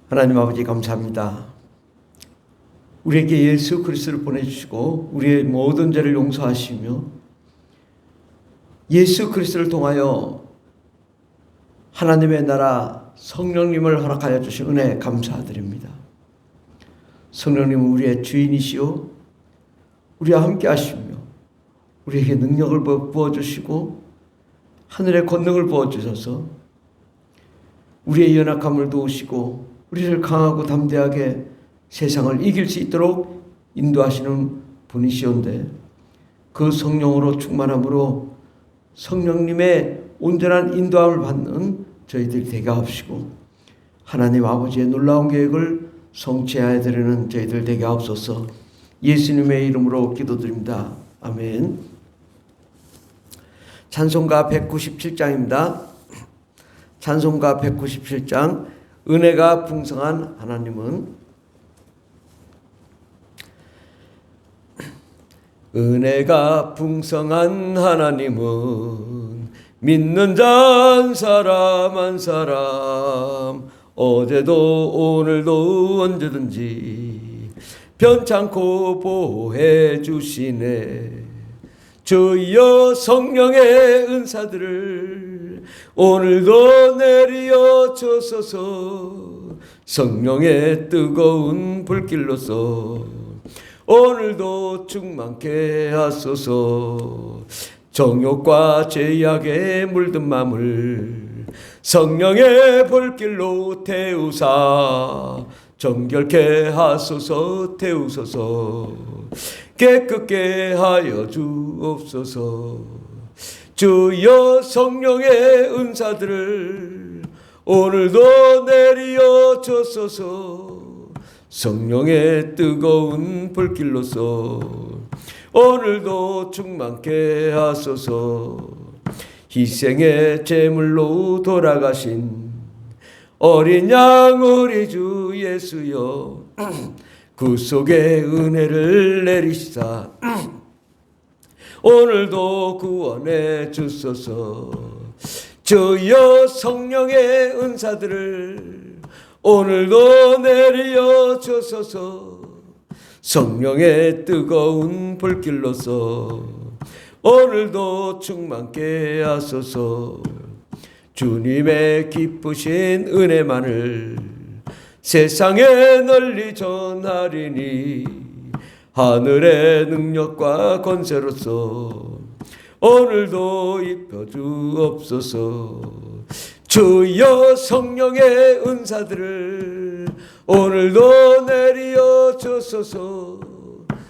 하나님 아버지 감사합니다. 우리에게 예수 그리스도를 보내주시고 우리의 모든 죄를 용서하시며 예수 그리스도를 통하여 하나님의 나라 성령님을 허락하여 주신 은혜 감사드립니다. 성령님은 우리의 주인이시오 우리와 함께 하시며 우리에게 능력을 부어주시고 하늘의 권능을 부어주셔서 우리의 연약함을 도우시고 우리를 강하고 담대하게 세상을 이길 수 있도록 인도하시는 분이시온데 그 성령으로 충만함으로 성령님의 온전한 인도함을 받는 저희들이 되게 하옵시고 하나님 아버지의 놀라운 계획을 성취하여 드리는 저희들 되게 하옵소서. 예수님의 이름으로 기도드립니다. 아멘. 찬송가 197장입니다. 찬송가 197장 은혜가 풍성한 하나님은 은혜가 풍성한 하나님은 믿는 자 한 사람 한 사람 어제도 오늘도 언제든지 편찮고 보호해 주시네. 주여 성령의 은사들을 오늘도 내리어 주소서. 성령의 뜨거운 불길로서 오늘도 충만케 하소서. 정욕과 죄악에 물든 맘을 성령의 불길로 태우사 정결케 하소서. 태우소서. 깨끗게 하여 주옵소서. 주여 성령의 은사들을 오늘도 내리어 주소서. 성령의 뜨거운 불길로서 오늘도 충만케 하소서. 희생의 제물로 돌아가신 어린 양 우리 주 예수여 구속의 은혜를 내리시사 오늘도 구원해 주소서. 주여 성령의 은사들을 오늘도 내리어 주소서. 성령의 뜨거운 불길로서 오늘도 충만케 하소서. 주님의 기쁘신 은혜만을 세상에 널리 전하리니 하늘의 능력과 권세로서 오늘도 입혀 주옵소서. 주여 성령의 은사들을 오늘도 내리어 주소서.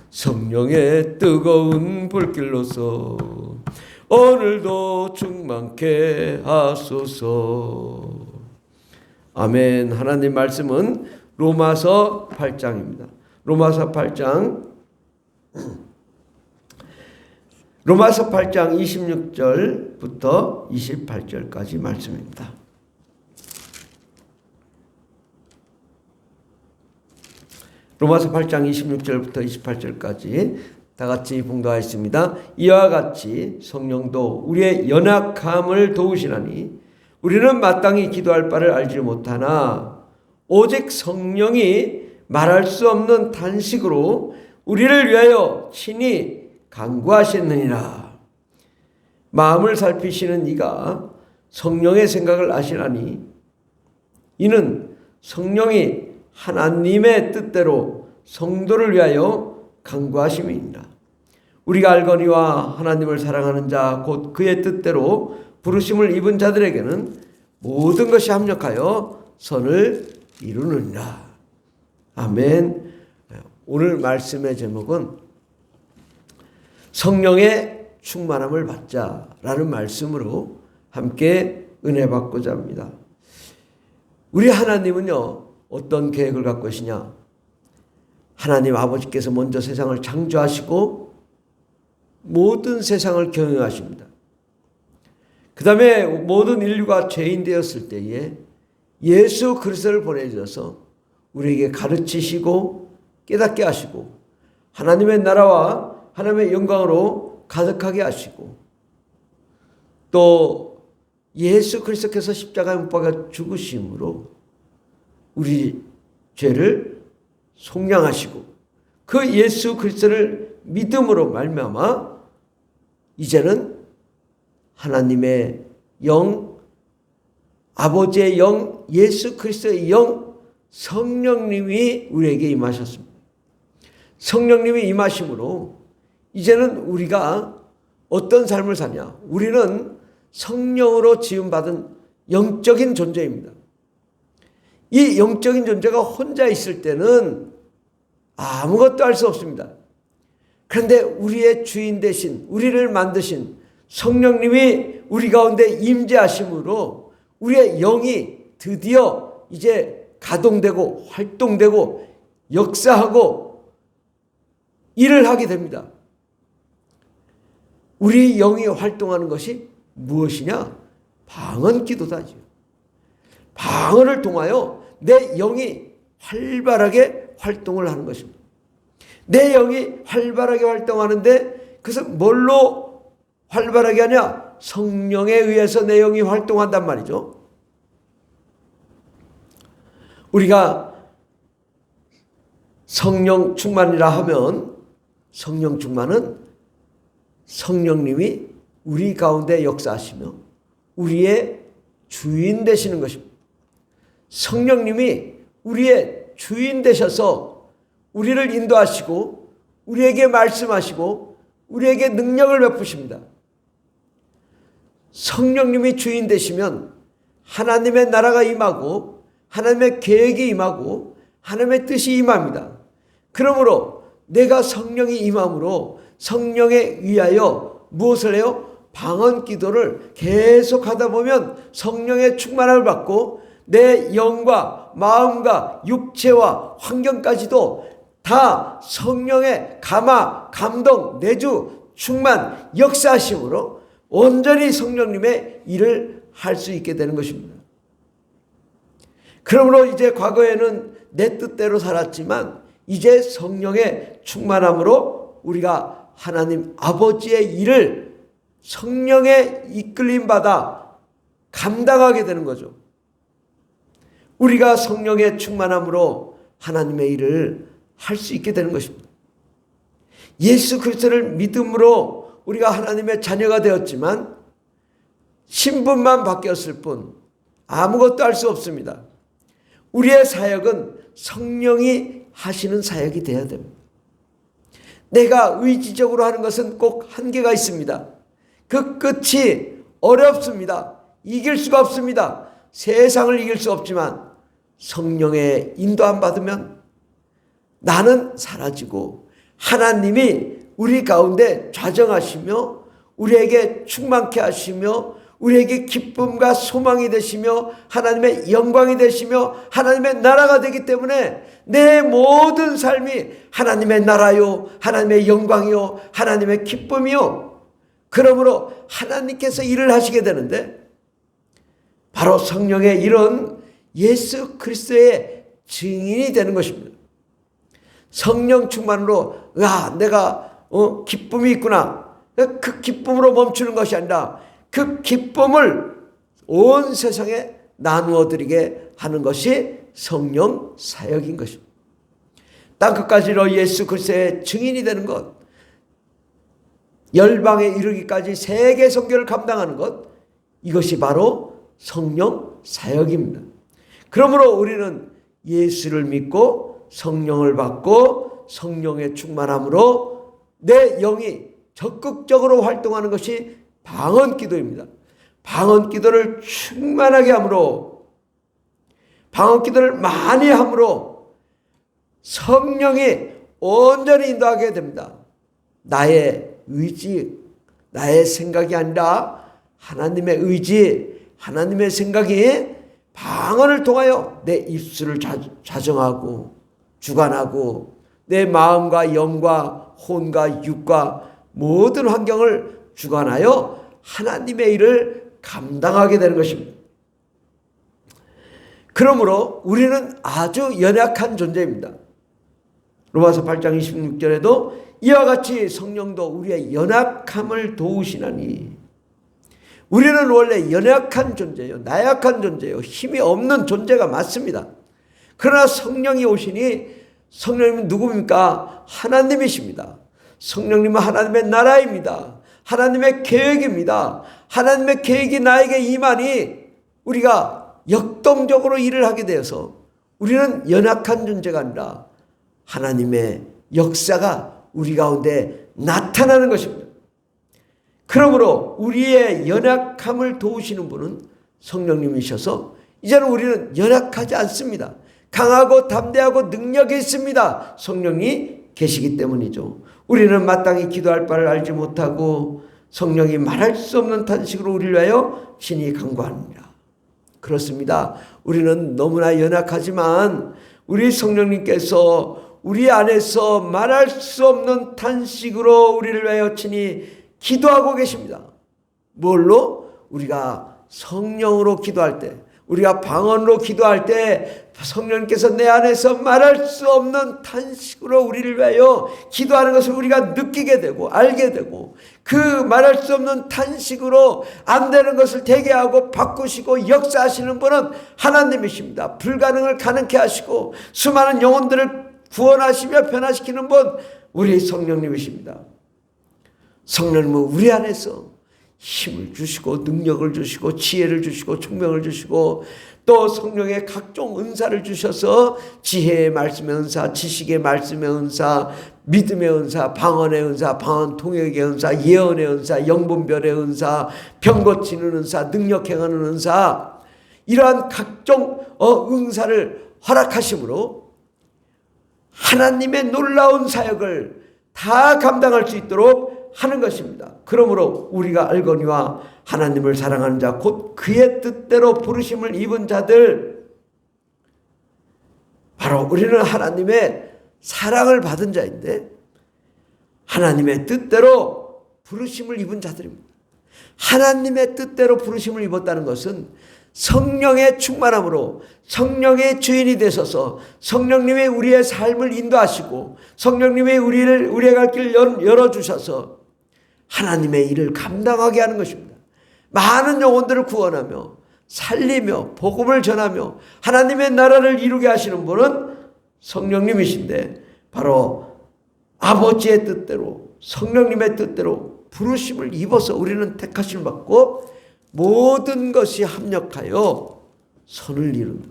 성령의 뜨거운 불길로서 오늘도 충만케 하소서. 아멘. 하나님 말씀은 로마서 8장입니다. 로마서 8장 26절부터 28절까지 말씀입니다. 로마서 8장 26절부터 28절까지 다 같이 봉독하겠습니다. 이와 같이 성령도 우리의 연약함을 도우시나니 우리는 마땅히 기도할 바를 알지 못하나 오직 성령이 말할 수 없는 탄식으로 우리를 위하여 친히 간구하셨느니라. 마음을 살피시는 이가 성령의 생각을 아시나니 이는 성령이 하나님의 뜻대로 성도를 위하여 간구하심이니라. 우리가 알거니와 하나님을 사랑하는 자 곧 그의 뜻대로 부르심을 입은 자들에게는 모든 것이 합력하여 선을 이루느니라. 아멘. 오늘 말씀의 제목은 성령의 충만함을 받자라는 말씀으로 함께 은혜 받고자 합니다. 우리 하나님은요, 어떤 계획을 갖고 계시냐? 하나님 아버지께서 먼저 세상을 창조하시고 모든 세상을 경영하십니다. 그 다음에 모든 인류가 죄인 되었을 때에 예수 그리스도를 보내주셔서 우리에게 가르치시고 깨닫게 하시고 하나님의 나라와 하나님의 영광으로 가득하게 하시고 또 예수 그리스도께서 십자가에 못 박아 죽으심으로 우리 죄를 속량하시고 그 예수 그리스도를 믿음으로 말미암아 이제는 하나님의 영, 아버지의 영, 예수 그리스도의 영, 성령님이 우리에게 임하셨습니다. 성령님이 임하심으로 이제는 우리가 어떤 삶을 사냐? 우리는 성령으로 지음받은 영적인 존재입니다. 이 영적인 존재가 혼자 있을 때는 아무것도 할 수 없습니다. 그런데 우리의 주인 되신, 우리를 만드신 성령님이 우리 가운데 임재하심으로 우리의 영이 드디어 이제 가동되고 활동되고 역사하고 일을 하게 됩니다. 우리 영이 활동하는 것이 무엇이냐? 방언 기도다죠. 방언을 통하여 내 영이 활발하게 활동을 하는 것입니다. 내 영이 활발하게 활동하는데 그것은 뭘로 활발하게 하냐? 성령에 의해서 내 영이 활동한단 말이죠. 우리가 성령 충만이라 하면 성령 충만은 성령님이 우리 가운데 역사하시며 우리의 주인 되시는 것입니다. 성령님이 우리의 주인 되셔서 우리를 인도하시고 우리에게 말씀하시고 우리에게 능력을 베푸십니다. 성령님이 주인 되시면 하나님의 나라가 임하고 하나님의 계획이 임하고 하나님의 뜻이 임합니다. 그러므로 내가 성령이 임함으로 성령에 의하여 무엇을 해요? 방언 기도를 계속 하다 보면 성령의 충만함을 받고 내 영과 마음과 육체와 환경까지도 다 성령의 감화, 감동, 내주, 충만, 역사하심으로 온전히 성령님의 일을 할 수 있게 되는 것입니다. 그러므로 이제 과거에는 내 뜻대로 살았지만 이제 성령의 충만함으로 우리가 하나님 아버지의 일을 성령의 이끌림 받아 감당하게 되는 거죠. 우리가 성령의 충만함으로 하나님의 일을 할 수 있게 되는 것입니다. 예수 그리스도를 믿음으로 우리가 하나님의 자녀가 되었지만 신분만 바뀌었을 뿐 아무것도 할 수 없습니다. 우리의 사역은 성령이 하시는 사역이 되어야 됩니다. 내가 의지적으로 하는 것은 꼭 한계가 있습니다. 그 끝이 어렵습니다. 이길 수가 없습니다. 세상을 이길 수 없지만 성령의 인도함 받으면 나는 사라지고 하나님이 우리 가운데 좌정하시며 우리에게 충만케 하시며 우리에게 기쁨과 소망이 되시며 하나님의 영광이 되시며 하나님의 나라가 되기 때문에 내 모든 삶이 하나님의 나라요 하나님의 영광이요 하나님의 기쁨이요. 그러므로 하나님께서 일을 하시게 되는데 바로 성령의 일은 예수 그리스도의 증인이 되는 것입니다. 성령 충만으로 내가 기쁨이 있구나. 그 기쁨으로 멈추는 것이 아니라 그 기쁨을 온 세상에 나누어 드리게 하는 것이 성령 사역인 것입니다. 땅끝까지로 예수 그리스도의 증인이 되는 것, 열방에 이르기까지 세계 선교를 감당하는 것, 이것이 바로 성령 사역입니다. 그러므로 우리는 예수를 믿고 성령을 받고 성령의 충만함으로 내 영이 적극적으로 활동하는 것이 방언 기도입니다. 방언 기도를 충만하게 함으로 방언 기도를 많이 함으로 성령이 온전히 인도하게 됩니다. 나의 의지, 나의 생각이 아니라 하나님의 의지, 하나님의 생각이 방언을 통하여 내 입술을 자정하고 주관하고 내 마음과 영과 혼과 육과 모든 환경을 주관하여 하나님의 일을 감당하게 되는 것입니다. 그러므로 우리는 아주 연약한 존재입니다. 로마서 8장 26절에도 이와 같이 성령도 우리의 연약함을 도우시나니, 우리는 원래 연약한 존재예요. 나약한 존재예요. 힘이 없는 존재가 맞습니다. 그러나 성령이 오시니 성령님은 누굽니까? 하나님이십니다. 성령님은 하나님의 나라입니다. 하나님의 계획입니다. 하나님의 계획이 나에게 임하니 우리가 역동적으로 일을 하게 되어서 우리는 연약한 존재가 아니라 하나님의 역사가 우리 가운데 나타나는 것입니다. 그러므로 우리의 연약함을 도우시는 분은 성령님이셔서 이제는 우리는 연약하지 않습니다. 강하고 담대하고 능력이 있습니다. 성령이 계시기 때문이죠. 우리는 마땅히 기도할 바를 알지 못하고 성령이 말할 수 없는 탄식으로 우리를 위하여 친히 간구합니다. 그렇습니다. 우리는 너무나 연약하지만 우리 성령님께서 우리 안에서 말할 수 없는 탄식으로 우리를 위하여 친히 기도하고 계십니다. 뭘로? 우리가 성령으로 기도할 때, 우리가 방언으로 기도할 때 성령님께서 내 안에서 말할 수 없는 탄식으로 우리를 위하여 기도하는 것을 우리가 느끼게 되고 알게 되고, 그 말할 수 없는 탄식으로 안 되는 것을 되게 하고 바꾸시고 역사하시는 분은 하나님이십니다. 불가능을 가능케 하시고 수많은 영혼들을 구원하시며 변화시키는 분, 우리 성령님이십니다. 성령님은 우리 안에서 힘을 주시고 능력을 주시고 지혜를 주시고 총명을 주시고 또 성령의 각종 은사를 주셔서 지혜의 말씀의 은사, 지식의 말씀의 은사, 믿음의 은사, 방언의 은사, 방언 통역의 은사, 예언의 은사, 영분별의 은사, 병 고치는 은사, 능력 행하는 은사, 이러한 각종 은사를 허락하심으로 하나님의 놀라운 사역을 다 감당할 수 있도록 하는 것입니다. 그러므로 우리가 알거니와 하나님을 사랑하는 자 곧 그의 뜻대로 부르심을 입은 자들, 바로 우리는 하나님의 사랑을 받은 자인데 하나님의 뜻대로 부르심을 입은 자들입니다. 하나님의 뜻대로 부르심을 입었다는 것은 성령의 충만함으로 성령의 주인이 되셔서 성령님이 우리의 삶을 인도하시고 성령님이 우리의 갈 길을 열어주셔서 하나님의 일을 감당하게 하는 것입니다. 많은 영혼들을 구원하며 살리며 복음을 전하며 하나님의 나라를 이루게 하시는 분은 성령님이신데, 바로 아버지의 뜻대로 성령님의 뜻대로 부르심을 입어서 우리는 택하심을 받고 모든 것이 합력하여 선을 이룬다.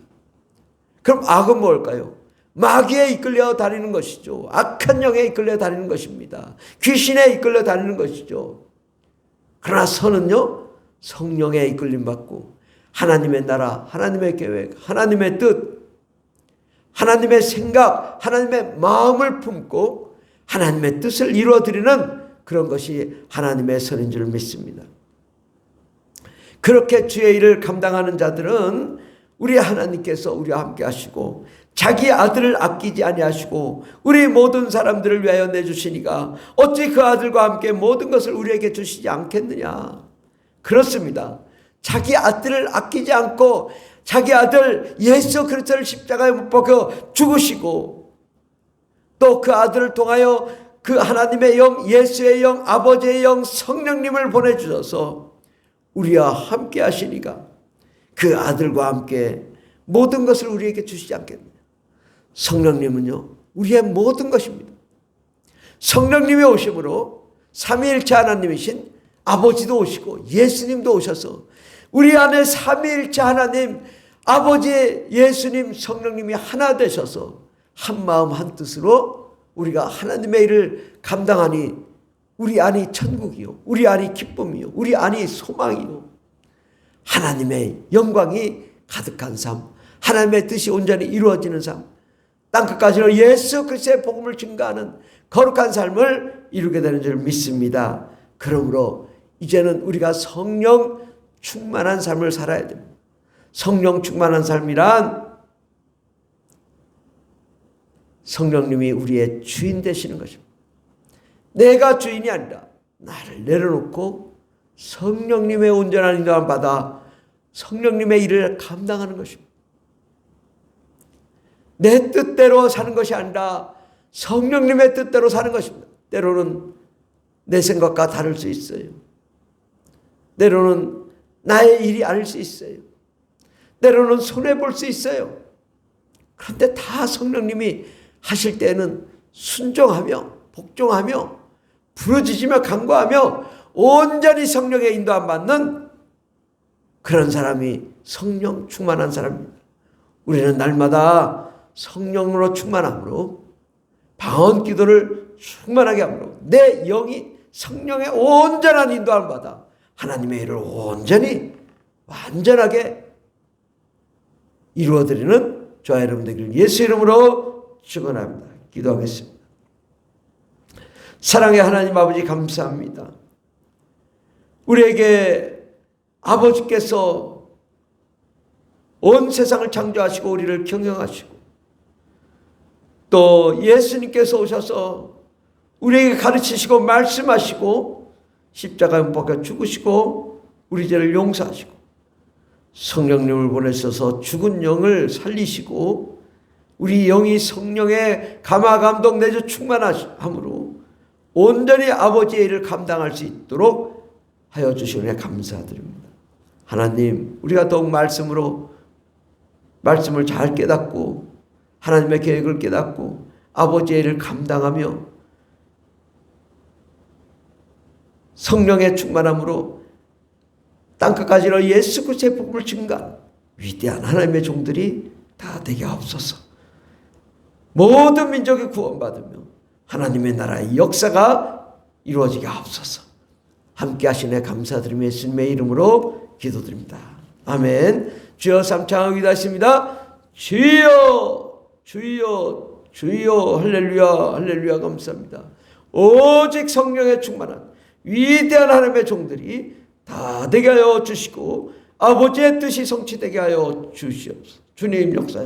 그럼 악은 뭘까요? 마귀에 이끌려 다니는 것이죠. 악한 영에 이끌려 다니는 것입니다. 귀신에 이끌려 다니는 것이죠. 그러나 선은요, 성령에 이끌림 받고 하나님의 나라, 하나님의 계획, 하나님의 뜻, 하나님의 생각, 하나님의 마음을 품고 하나님의 뜻을 이루어드리는 그런 것이 하나님의 선인 줄 믿습니다. 그렇게 주의 일을 감당하는 자들은 우리 하나님께서 우리와 함께 하시고 자기 아들을 아끼지 아니하시고 우리 모든 사람들을 위하여 내주시니가 어찌 그 아들과 함께 모든 것을 우리에게 주시지 않겠느냐. 그렇습니다. 자기 아들을 아끼지 않고 자기 아들 예수 그리스도를 십자가에 못 박혀 죽으시고 또 그 아들을 통하여 그 하나님의 영, 예수의 영, 아버지의 영, 성령님을 보내주셔서 우리와 함께 하시니가 그 아들과 함께 모든 것을 우리에게 주시지 않겠느냐. 성령님은요, 우리의 모든 것입니다. 성령님이 오심으로 삼위일체 하나님이신 아버지도 오시고 예수님도 오셔서 우리 안에 삼위일체 하나님, 아버지, 예수님, 성령님이 하나 되셔서 한 마음 한 뜻으로 우리가 하나님의 일을 감당하니 우리 안이 천국이요, 우리 안이 기쁨이요, 우리 안이 소망이요, 하나님의 영광이 가득한 삶, 하나님의 뜻이 온전히 이루어지는 삶, 땅끝까지로 예수 그리스도의 복음을 증거하는 거룩한 삶을 이루게 되는 줄 믿습니다. 그러므로 이제는 우리가 성령 충만한 삶을 살아야 됩니다. 성령 충만한 삶이란 성령님이 우리의 주인 되시는 것입니다. 내가 주인이 아니라 나를 내려놓고 성령님의 온전한 인도함을 받아 성령님의 일을 감당하는 것입니다. 내 뜻대로 사는 것이 아니라 성령님의 뜻대로 사는 것입니다. 때로는 내 생각과 다를 수 있어요. 때로는 나의 일이 아닐 수 있어요. 때로는 손해볼 수 있어요. 그런데 다 성령님이 하실 때는 순종하며 복종하며 부르짖으며 간구하며 온전히 성령의 인도함 받는 그런 사람이 성령 충만한 사람입니다. 우리는 날마다 성령으로 충만함으로 방언 기도를 충만하게 함으로 내 영이 성령의 온전한 인도함을 받아 하나님의 일을 온전히 완전하게 이루어드리는 저와 여러분 되기를 예수 이름으로 축원합니다. 기도하겠습니다. 사랑의 하나님 아버지 감사합니다. 우리에게 아버지께서 온 세상을 창조하시고 우리를 경영하시고 또 예수님께서 오셔서 우리에게 가르치시고 말씀하시고 십자가에 못 박혀 죽으시고 우리 죄를 용서하시고 성령님을 보내셔서 죽은 영을 살리시고 우리 영이 성령의 감화 감동 내주 충만함으로 온전히 아버지의 일을 감당할 수 있도록 하여 주시오니 감사드립니다. 하나님, 우리가 더욱 말씀을 잘 깨닫고 하나님의 계획을 깨닫고 아버지의 일을 감당하며 성령의 충만함으로 땅끝까지 이르러 예수 그리스도의 복음을 증거한 위대한 하나님의 종들이 다 되게 하옵소서. 모든 민족이 구원받으며 하나님의 나라의 역사가 이루어지게 하옵소서. 함께 하시네 감사드리며 예수님의 이름으로 기도드립니다. 아멘. 주여 삼창하고 기도하십니다. 주여 주여 주여 할렐루야 할렐루야 감사합니다. 오직 성령의 충만한 위대한 하나님의 종들이 다 되게 하여 주시고 아버지의 뜻이 성취되게 하여 주시옵소서. 주님 역사여